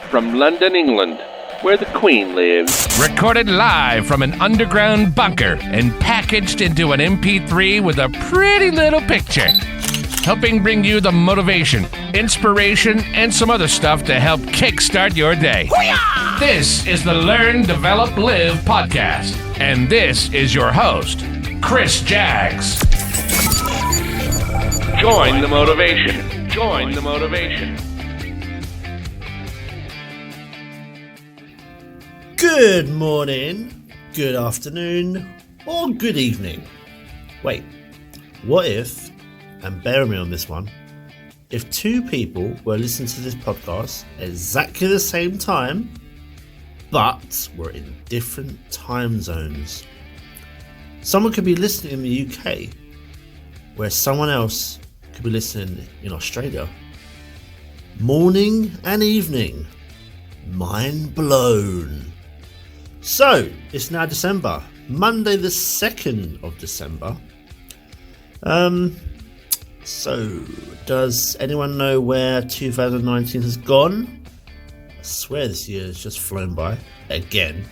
from London, England, where the Queen lives. Recorded live from an underground bunker and packaged into an MP3 with a pretty little picture. Helping bring you the motivation, inspiration, and some other stuff to help kickstart your day. Hoo-yah! This is the Learn, Develop, Live podcast. And this is your host, Chris Jaggs. Join the motivation. Join the motivation. Good morning, good afternoon, or good evening. Wait, what if, and bear with me on this one, if two people were listening to this podcast at exactly the same time, but were in different time zones? Someone could be listening in the UK, where someone else could be listening in Australia. Morning and evening. Mind blown. So, it's now December, Monday the 2nd of December. So, does anyone know where 2019 has gone? I swear this year has just flown by, again.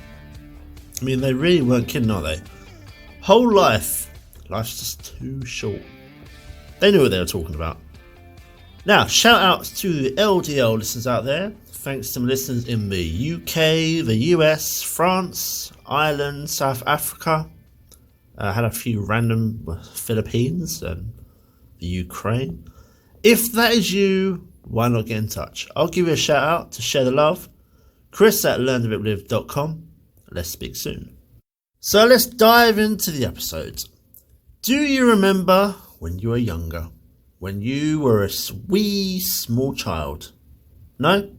I mean, they really weren't kidding, are they? Whole life's just too short. They knew what they were talking about. Now, shout outs to the LDL listeners out there. Thanks to my listeners in the UK, the US, France, Ireland, South Africa. I had a few random Philippines and the Ukraine. If that is you, why not get in touch? I'll give you a shout out to share the love. Chris@learndeveloplive.com. Let's speak soon. So let's dive into the episode. Do you remember when you were younger? When you were a wee small child? No?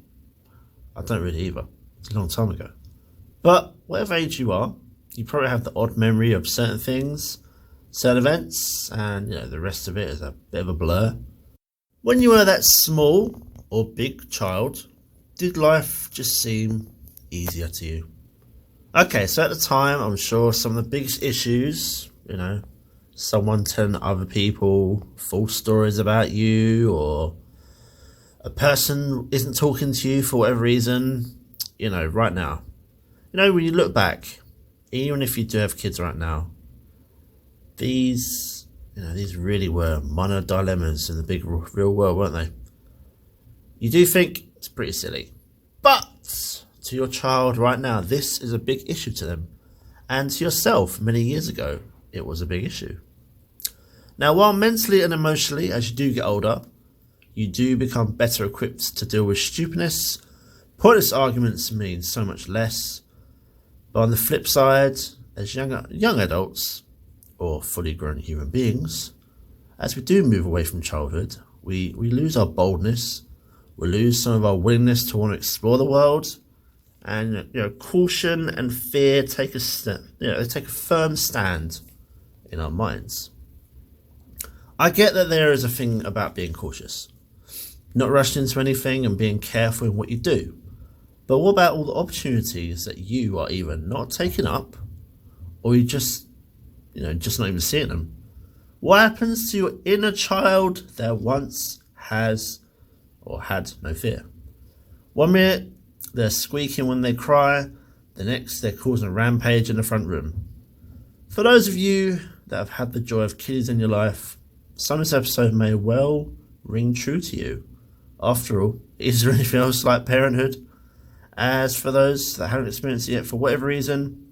I don't really either. It's a long time ago. But whatever age you are, you probably have the odd memory of certain things, certain events, and the rest of it is a bit of a blur. When you were that small or big child, did life just seem easier to you? Okay, so at the time, I'm sure some of the biggest issues, someone telling other people false stories about you, or a person isn't talking to you for whatever reason, right now. When you look back, even if you do have kids right now, these really were minor dilemmas in the big real world, weren't they? You do think it's pretty silly. But to your child right now, this is a big issue to them. And to yourself, many years ago, it was a big issue. Now, while mentally and emotionally, as you do get older, you do become better equipped to deal with stupidness, pointless arguments mean so much less. But on the flip side, as young adults, or fully grown human beings, as we do move away from childhood, we lose our boldness, we lose some of our willingness to want to explore the world, and caution and fear take a firm stand in our minds. I get that there is a thing about being cautious, not rushing into anything and being careful in what you do. But what about all the opportunities that you are either not taking up, or you just not even seeing them? What happens to your inner child that once has or had no fear? 1 minute they're squeaking when they cry, the next they're causing a rampage in the front room. For those of you that have had the joy of kids in your life, some of this episode may well ring true to you. After all, is there anything else like parenthood? As for those that haven't experienced it yet for whatever reason,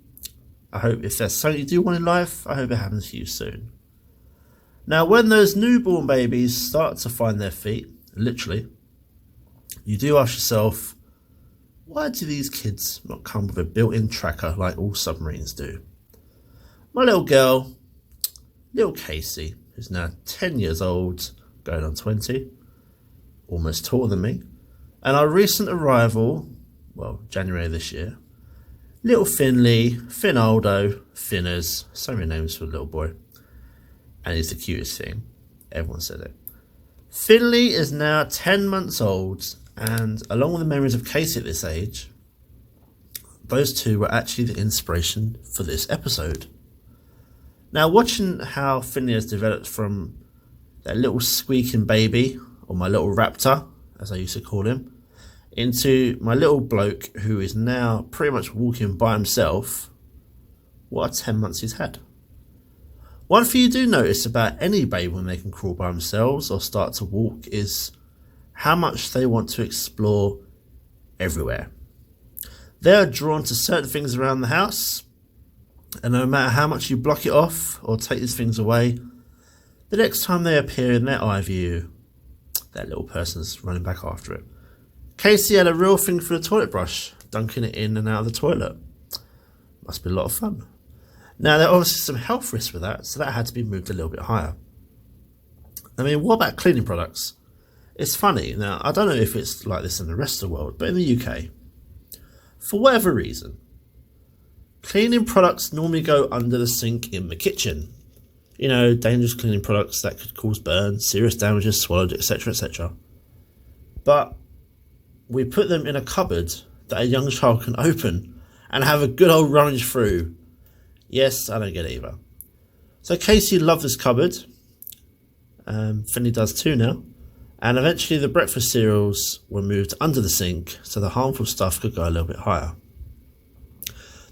I hope if there's something you do want in life, I hope it happens to you soon. Now, when those newborn babies start to find their feet, literally, you do ask yourself, why do these kids not come with a built-in tracker like all submarines do? My little girl, little Casey, who's now 10 years old, going on 20, almost taller than me, and our recent arrival, January this year, little Finley, Finaldo, Finners, so many names for a little boy, and he's the cutest thing, everyone said it. Finley is now 10 months old, and along with the memories of Casey at this age, those two were actually the inspiration for this episode. Now, watching how Finley has developed from that little squeaking baby, or my little raptor, as I used to call him, into my little bloke who is now pretty much walking by himself. What a 10 months he's had. One thing you do notice about any baby when they can crawl by themselves or start to walk is how much they want to explore everywhere. They are drawn to certain things around the house, and no matter how much you block it off or take these things away, the next time they appear in their eye view, that little person's running back after it. Casey had a real thing for the toilet brush, dunking it in and out of the toilet. Must be a lot of fun. Now, there are obviously some health risks with that, so that had to be moved a little bit higher. I mean, what about cleaning products? It's funny. Now, I don't know if it's like this in the rest of the world, but in the UK, for whatever reason, cleaning products normally go under the sink in the kitchen. You know, dangerous cleaning products that could cause burns, serious damages, swallowed, etc., etc. But we put them in a cupboard that a young child can open and have a good old rummage through. Yes, I don't get it either. So Casey loved this cupboard. Finley does too now. And eventually the breakfast cereals were moved under the sink so the harmful stuff could go a little bit higher.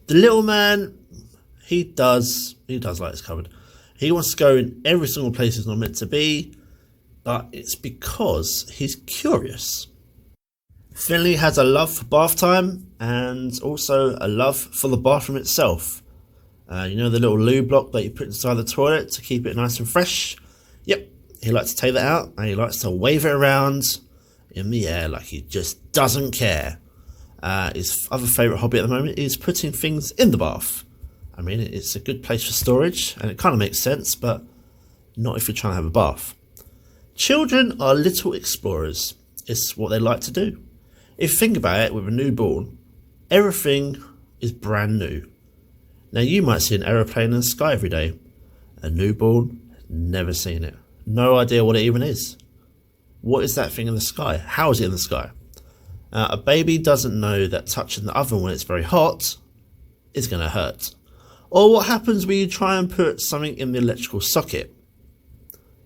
The little man, he does like his cupboard. He wants to go in every single place he's not meant to be, but it's because he's curious. Finley has a love for bath time and also a love for the bathroom itself. You know the little loo block that you put inside the toilet to keep it nice and fresh? Yep, he likes to take that out and he likes to wave it around in the air like he just doesn't care. His other favourite hobby at the moment is putting things in the bath. I mean, it's a good place for storage and it kind of makes sense, but not if you're trying to have a bath. Children are little explorers. It's what they like to do. If you think about it, with a newborn, everything is brand new. Now, you might see an aeroplane in the sky every day. A newborn, never seen it. No idea what it even is. What is that thing in the sky? How is it in the sky? A baby doesn't know that touching the oven when it's very hot is going to hurt. Or what happens when you try and put something in the electrical socket.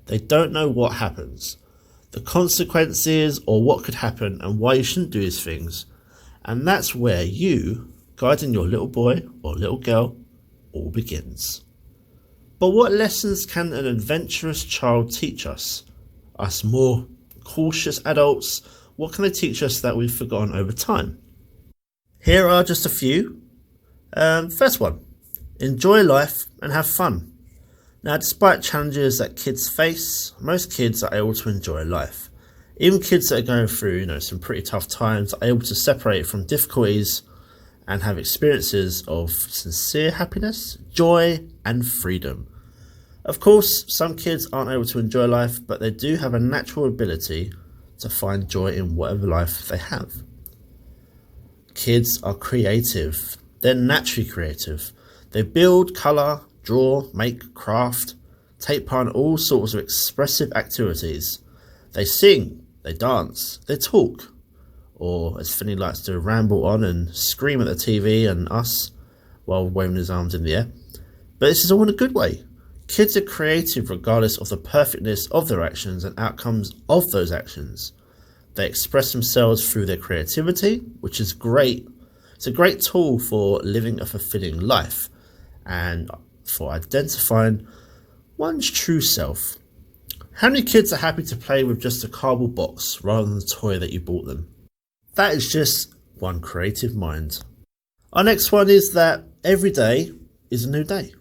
They don't know what happens, the consequences, or what could happen and why you shouldn't do these things. And that's where you, guiding your little boy or little girl, all begins. But what lessons can an adventurous child teach us? Us more cautious adults, what can they teach us that we've forgotten over time? Here are just a few. First one, enjoy life and have fun. Now, despite challenges that kids face, most kids are able to enjoy life. Even kids that are going through, some pretty tough times are able to separate from difficulties and have experiences of sincere happiness, joy, and freedom. Of course, some kids aren't able to enjoy life, but they do have a natural ability to find joy in whatever life they have. Kids are creative. They're naturally creative. They build, colour, draw, make, craft, take part in all sorts of expressive activities. They sing, they dance, they talk, or as Finley likes to ramble on and scream at the TV and us while waving his arms in the air. But this is all in a good way. Kids are creative regardless of the perfectness of their actions and outcomes of those actions. They express themselves through their creativity, which is great. It's a great tool for living a fulfilling life and for identifying one's true self. How many kids are happy to play with just a cardboard box rather than the toy that you bought them? That is just one creative mind. Our next one is that every day is a new day.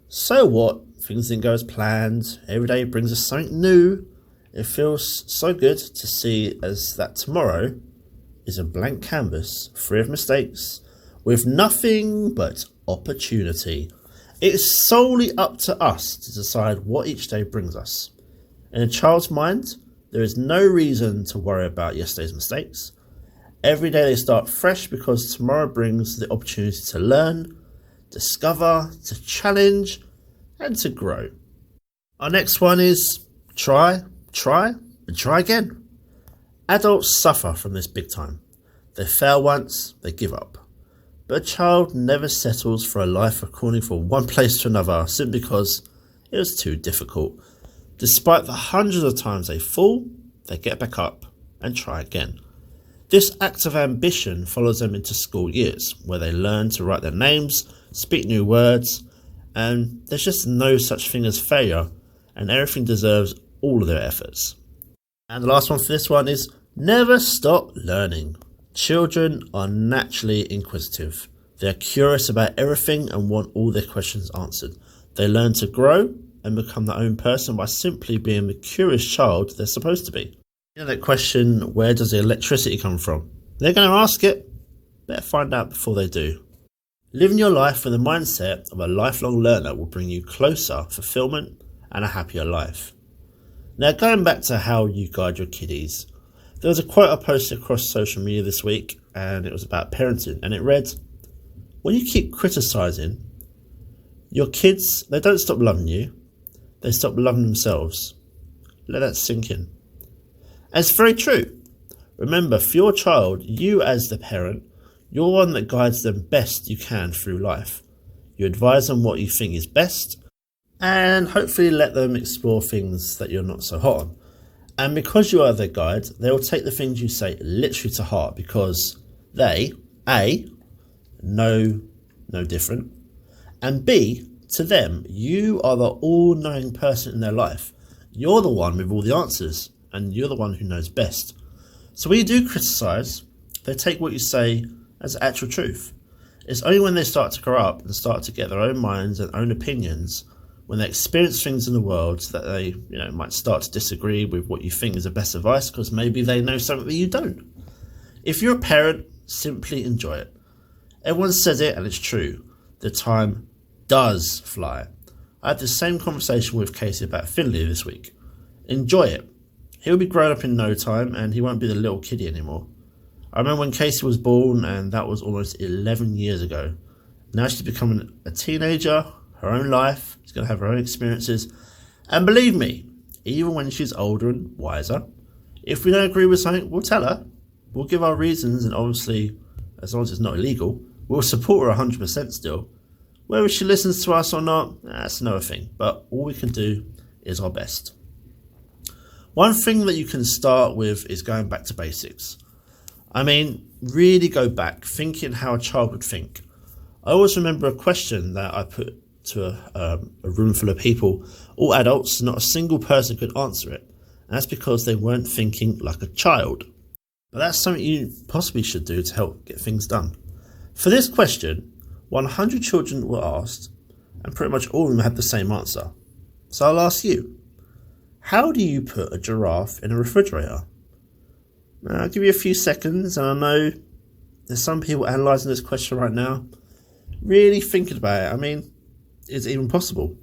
So what? Things didn't go as planned. Every day brings us something new. It feels so good to see as that tomorrow is a blank canvas, free of mistakes, with nothing but opportunity. It is solely up to us to decide what each day brings us. In a child's mind, there is no reason to worry about yesterday's mistakes. Every day they start fresh because tomorrow brings the opportunity to learn, discover, to challenge, and to grow. Our next one is try, and try again. Adults suffer from this big time. They fail once, they give up. But a child never settles for a life of crawling from one place to another simply because it was too difficult. Despite the hundreds of times they fall, they get back up and try again. This act of ambition follows them into school years, where they learn to write their names, speak new words, and there's just no such thing as failure, and everything deserves all of their efforts. And the last one for this one is never stop learning. Children are naturally inquisitive. They're curious about everything and want all their questions answered. They learn to grow and become their own person by simply being the curious child they're supposed to be. You know that question, where does the electricity come from? They're going to ask it. Better find out before they do. Living your life with the mindset of a lifelong learner will bring you closer fulfillment and a happier life. Now, going back to how you guide your kiddies, there was a quote I posted across social media this week, and it was about parenting, and it read, when you keep criticising, your kids, they don't stop loving you, they stop loving themselves. Let that sink in. And it's very true. Remember, for your child, you as the parent, you're one that guides them best you can through life. You advise them what you think is best, and hopefully let them explore things that you're not so hot on. And because you are their guide, they will take the things you say literally to heart, because they, A, know no different, and B, to them, you are the all-knowing person in their life. You're the one with all the answers, and you're the one who knows best. So when you do criticise, they take what you say as actual truth. It's only when they start to grow up and start to get their own minds and own opinions, when they experience things in the world, that they might start to disagree with what you think is the best advice, because maybe they know something that you don't. If you're a parent, simply enjoy it. Everyone says it and it's true. The time does fly. I had the same conversation with Casey about Finley this week. Enjoy it. He'll be grown up in no time and he won't be the little kiddie anymore. I remember when Casey was born, and that was almost 11 years ago. Now she's becoming a teenager, her own life, she's going to have her own experiences. And believe me, even when she's older and wiser, if we don't agree with something, we'll tell her. We'll give our reasons, and obviously, as long as it's not illegal, we'll support her 100% still. Whether she listens to us or not, that's another thing. But all we can do is our best. One thing that you can start with is going back to basics. I mean, really go back, thinking how a child would think. I always remember a question that I put to a room full of people, all adults, not a single person could answer it. And that's because they weren't thinking like a child. But that's something you possibly should do to help get things done. For this question, 100 children were asked, and pretty much all of them had the same answer. So I'll ask you, how do you put a giraffe in a refrigerator? Now, I'll give you a few seconds, and I know there's some people analysing this question right now, really thinking about it. I mean, is it even possible?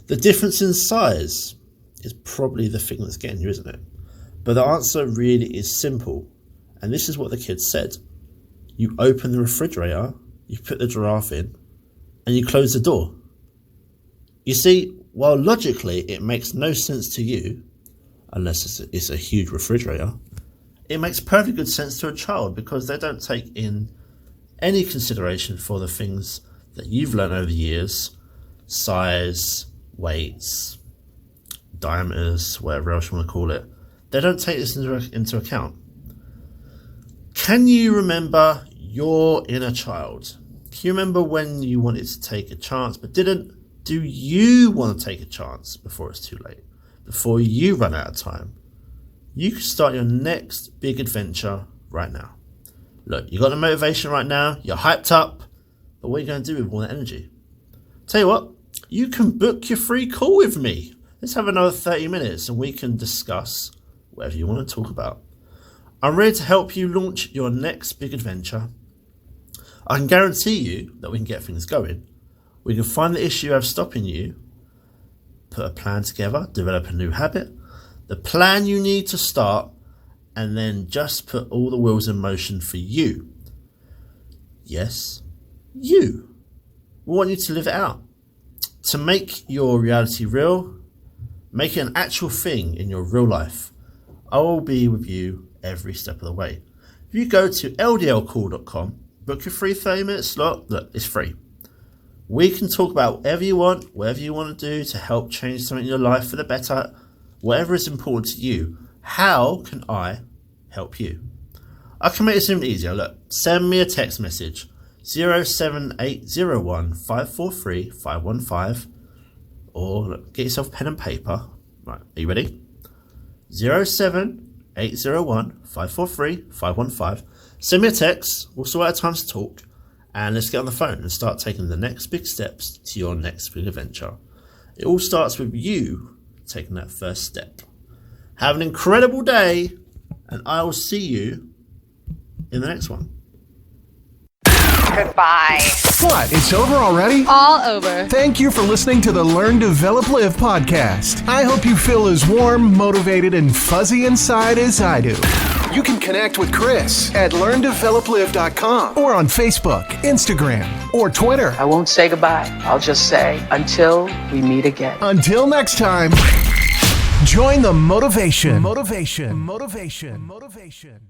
The difference in size is probably the thing that's getting you, isn't it? But the answer really is simple, and this is what the kids said. You open the refrigerator, you put the giraffe in, and you close the door. You see, while logically it makes no sense to you, unless it's a huge refrigerator, it makes perfect good sense to a child, because they don't take in any consideration for the things that you've learned over the years: size, weights, diameters, whatever else you want to call it. They don't take this into account. Can you remember your inner child? Can you remember when you wanted to take a chance but didn't? Do you want to take a chance before it's too late? Before you run out of time? You can start your next big adventure right now. Look, you got the motivation right now, you're hyped up, but what are you going to do with all that energy? Tell you what, you can book your free call with me. Let's have another 30 minutes and we can discuss whatever you want to talk about. I'm ready to help you launch your next big adventure. I can guarantee you that we can get things going. We can find the issue of stopping you, put a plan together, develop a new habit, the plan you need to start, and then just put all the wheels in motion for you. Yes, you. We want you to live it out. To make your reality real, make it an actual thing in your real life. I will be with you every step of the way. If you go to ldlcall.com, book your free 30-minute slot. Look, it's free. We can talk about whatever you want to do to help change something in your life for the better, whatever is important to you. How can I help you? I can make this even easier. Look, send me a text message 07801 543 515, or look, get yourself pen and paper. Right, are you ready? 07801 543 515. Send me a text. We'll sort out time to talk, and let's get on the phone and start taking the next big steps to your next big adventure. It all starts with you taking that first step. Have an incredible day, and I will see you in the next one. Goodbye. What? It's over already? All over. Thank you for listening to the Learn, Develop, Live podcast. I hope you feel as warm, motivated, and fuzzy inside as I do. You can connect with Chris at LearnDevelopLive.com or on Facebook, Instagram, or Twitter. I won't say goodbye. I'll just say until we meet again. Until next time, join the motivation. Motivation. Motivation. Motivation.